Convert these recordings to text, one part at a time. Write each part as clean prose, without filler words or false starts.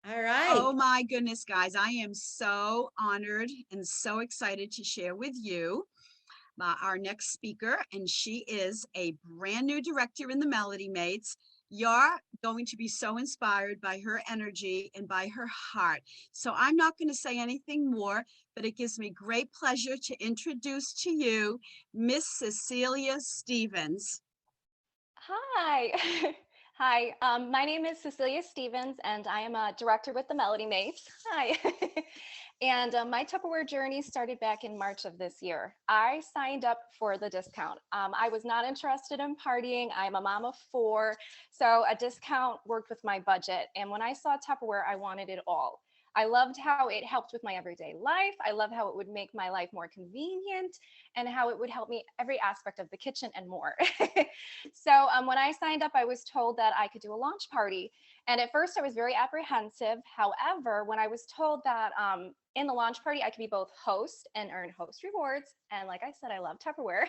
All right. Oh my goodness, guys. I am so honored and so excited to share with you our next speaker. And she is a brand new director in the Melody Mates. You're going to be so inspired by her energy and by her heart. So I'm not going to say anything more, but it gives me great pleasure to introduce to you Miss Cecelia Stevens. Hi. Hi. My name is Cecelia Stevens, and I am a director with the Melody Mates. Hi. And my Tupperware journey started back in March of this year. I signed up for the discount. I was not interested in partying. I'm a mom of four, so a discount worked with my budget. And when I saw Tupperware, I wanted it all. I loved how it helped with my everyday life. I love how it would make my life more convenient and how it would help me every aspect of the kitchen and more. So when I signed up, I was told that I could do a launch party. And at first, I was very apprehensive. However, when I was told that in the launch party, I could be both host and earn host rewards. And like I said, I love Tupperware.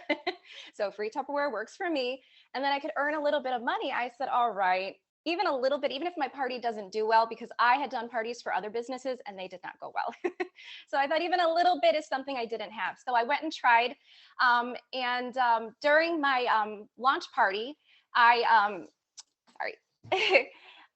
So free Tupperware works for me. And then I could earn a little bit of money. I said, all right, even a little bit, even if my party doesn't do well, because I had done parties for other businesses and they did not go well. So I thought even a little bit is something I didn't have. So I went and tried. And during my launch party, sorry,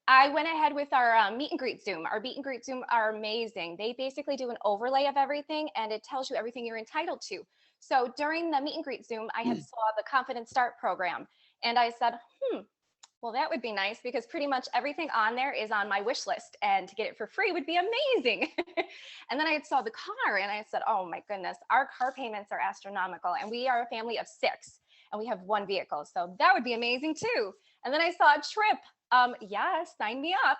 I went ahead with our meet and greet Zoom. Our meet and greet Zoom are amazing. They basically do an overlay of everything and it tells you everything you're entitled to. So during the meet and greet Zoom, I had saw the Confident Start program and I said, well, that would be nice because pretty much everything on there is on my wish list, and to get it for free would be amazing. And then I saw the car and I said, oh my goodness, our car payments are astronomical, and we are a family of six and we have one vehicle. So that would be amazing too. And then I saw a trip. Yeah, sign me up.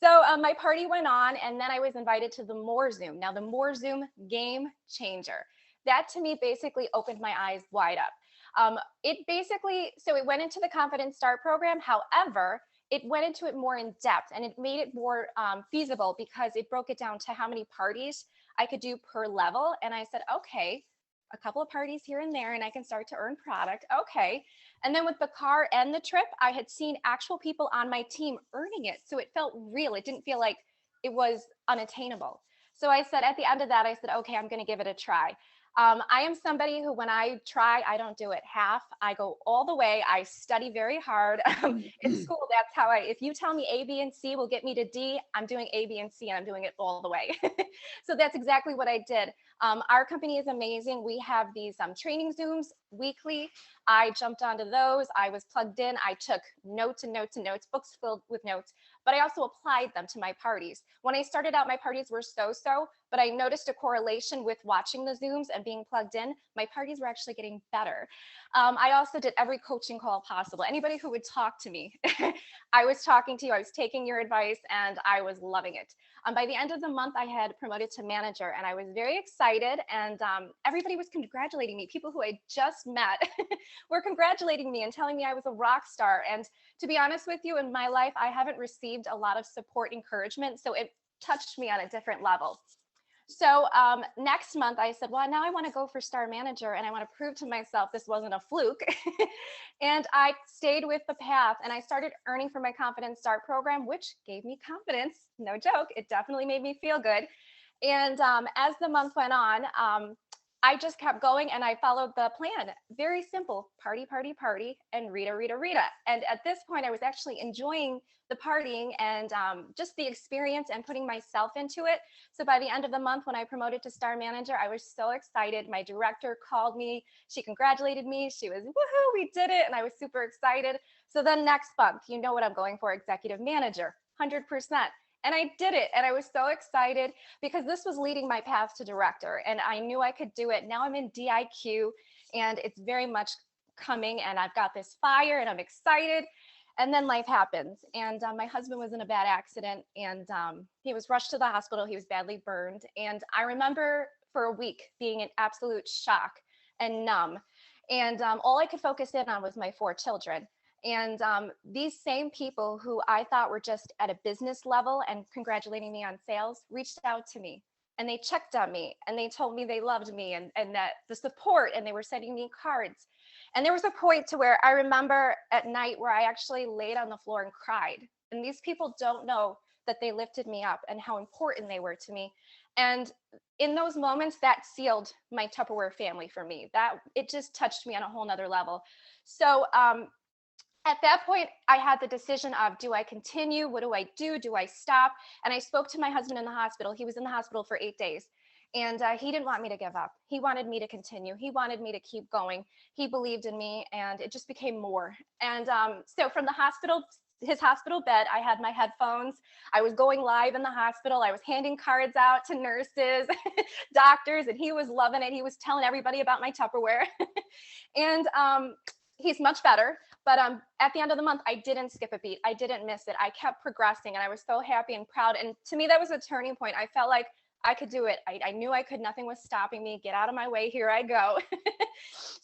So my party went on, and then I was invited to the More Zoom. Now, the More Zoom, game changer. That to me basically opened my eyes wide up. So it went into the Confident Start program. However, it went into it more in depth and it made it more feasible because it broke it down to how many parties I could do per level. And I said, okay, a couple of parties here and there, and I can start to earn product. Okay. And then with the car and the trip, I had seen actual people on my team earning it. So it felt real. It didn't feel like it was unattainable. So I said at the end of that, I said, okay, I'm going to give it a try. I am somebody who, when I try, I don't do it half. I go all the way. I study very hard. In school, that's how if you tell me A, B, and C will get me to D, I'm doing A, B, and C, and I'm doing it all the way. So that's exactly what I did. Our company is amazing. We have these training Zooms weekly. I jumped onto those. I was plugged in. I took notes and notes and notes, books filled with notes, but I also applied them to my parties. When I started out, my parties were so, but I noticed a correlation with watching the Zooms and being plugged in. My parties were actually getting better. I also did every coaching call possible. Anybody who would talk to me, I was talking to you, I was taking your advice, and I was loving it. By the end of the month, I had promoted to manager, and I was very excited, and everybody was congratulating me. People who I just met were congratulating me and telling me I was a rock star. And to be honest with you, in my life, I haven't received a lot of support, encouragement, so it touched me on a different level. So next month I said, well, now I want to go for star manager and I want to prove to myself this wasn't a fluke. And I stayed with the path and I started earning from my Confident Start program, which gave me confidence. No joke. It definitely made me feel good. And as the month went on, I just kept going and I followed the plan. Very simple: party, party, party, and Rita, Rita, Rita. And at this point, I was actually enjoying the partying and just the experience and putting myself into it. So by the end of the month, when I promoted to star manager, I was so excited. My director called me. She congratulated me. She was, woohoo, we did it. And I was super excited. So then next month, you know what I'm going for, executive manager, 100%. And I did it. And I was so excited because this was leading my path to director. And I knew I could do it. Now I'm in DIQ and it's very much coming. And I've got this fire and I'm excited. And then life happens. And my husband was in a bad accident and he was rushed to the hospital. He was badly burned. And I remember for a week being in absolute shock and numb. And all I could focus in on was my four children. And these same people who I thought were just at a business level and congratulating me on sales reached out to me and they checked on me and they told me they loved me and that the support, and they were sending me cards. And there was a point to where I remember at night where I actually laid on the floor and cried. And these people don't know that they lifted me up and how important they were to me. And in those moments, that sealed my Tupperware family for me. That it just touched me on a whole nother level. So at that point, I had the decision of, do I continue? What do I do? Do I stop? And I spoke to my husband in the hospital. He was in the hospital for 8 days. And he didn't want me to give up. He wanted me to continue. He wanted me to keep going. He believed in me, and it just became more. And so from the hospital, his hospital bed, I had my headphones. I was going live in the hospital. I was handing cards out to nurses, doctors, and he was loving it. He was telling everybody about my Tupperware. And he's much better. But at the end of the month, I didn't skip a beat. I didn't miss it. I kept progressing, and I was so happy and proud. And to me, that was a turning point. I felt like I could do it. I knew I could. Nothing was stopping me. Get out of my way. Here I go.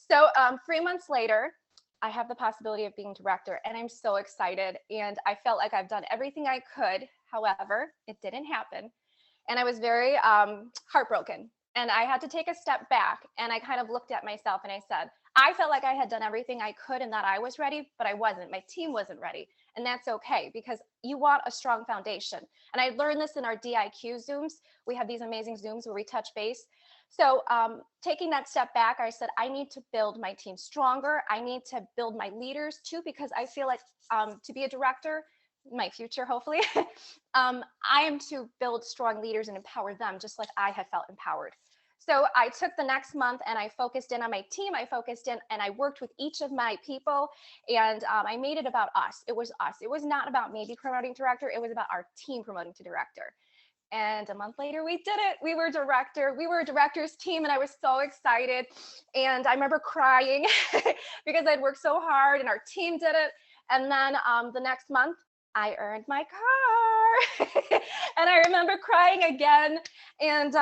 So 3 months later, I have the possibility of being director, and I'm so excited. And I felt like I've done everything I could. However, it didn't happen. And I was very heartbroken. And I had to take a step back, and I kind of looked at myself and I said, I felt like I had done everything I could and that I was ready, but I wasn't. My team wasn't ready. And that's okay, because you want a strong foundation. And I learned this in our DIQ Zooms. We have these amazing Zooms where we touch base. So taking that step back, I said, I need to build my team stronger. I need to build my leaders too, because I feel like to be a director, my future, hopefully, I am to build strong leaders and empower them just like I have felt empowered. So I took the next month and I focused in on my team. I focused in and I worked with each of my people, and I made it about us. It was us. It was not about maybe promoting director. It was about our team promoting to director. And a month later, we did it. We were a director's team, and I was so excited. And I remember crying because I'd worked so hard and our team did it. And then the next month, I earned my car. And I remember crying again. And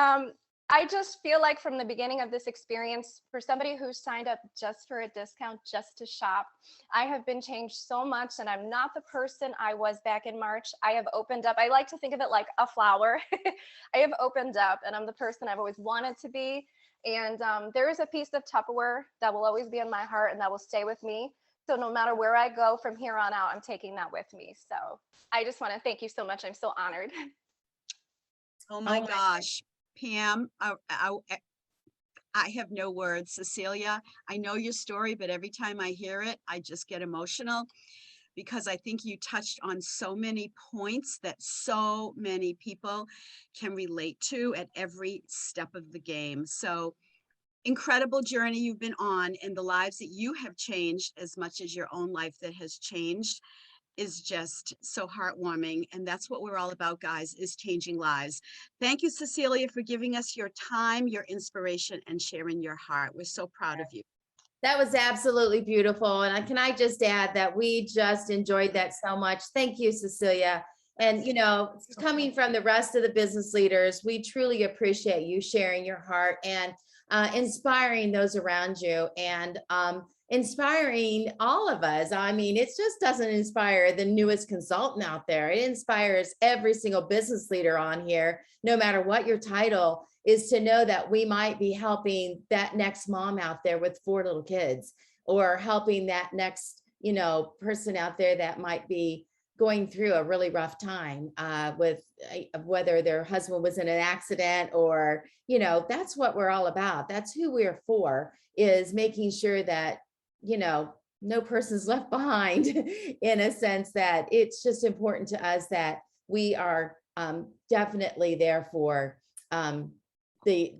I just feel like from the beginning of this experience, for somebody who signed up just for a discount, just to shop, I have been changed so much, and I'm not the person I was back in March. I have opened up. I like to think of it like a flower. I have opened up, and I'm the person I've always wanted to be. And there is a piece of Tupperware that will always be in my heart and that will stay with me. So no matter where I go from here on out, I'm taking that with me. So I just want to thank you so much. I'm so honored. Oh my gosh, Pam, I have no words. Cecelia, I know your story, but every time I hear it, I just get emotional, because I think you touched on so many points that so many people can relate to at every step of the game. So incredible journey you've been on, and the lives that you have changed as much as your own life that has changed is just so heartwarming. And that's what we're all about, guys, is changing lives. Thank you, Cecelia, for giving us your time, your inspiration, and sharing your heart. We're so proud of you. That was absolutely beautiful. And can I just add that we just enjoyed that so much. Thank you, Cecelia. And, you know, coming from the rest of the business leaders, we truly appreciate you sharing your heart and inspiring those around you, and inspiring all of us. I mean, it just doesn't inspire the newest consultant out there. It inspires every single business leader on here, no matter what your title is, to know that we might be helping that next mom out there with 4 little kids, or helping that next, you know, person out there that might be going through a really rough time with whether their husband was in an accident, or, you know, that's what we're all about. That's who we're for, is making sure that, you know, no person's left behind in a sense, that it's just important to us that we are definitely there for the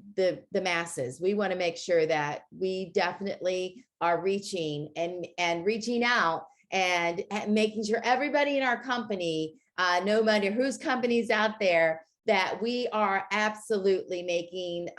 masses. We want to make sure that we definitely are reaching and reaching out, and making sure everybody in our company, no matter whose company's out there, that we are absolutely making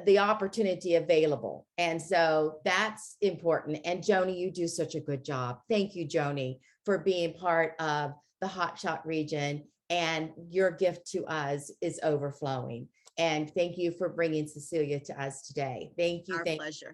the opportunity available. And so that's important. And Joni, you do such a good job. Thank you, Joni, for being part of the HotShotz region, and your gift to us is overflowing. And thank you for bringing Cecelia to us today. Thank you. Our pleasure.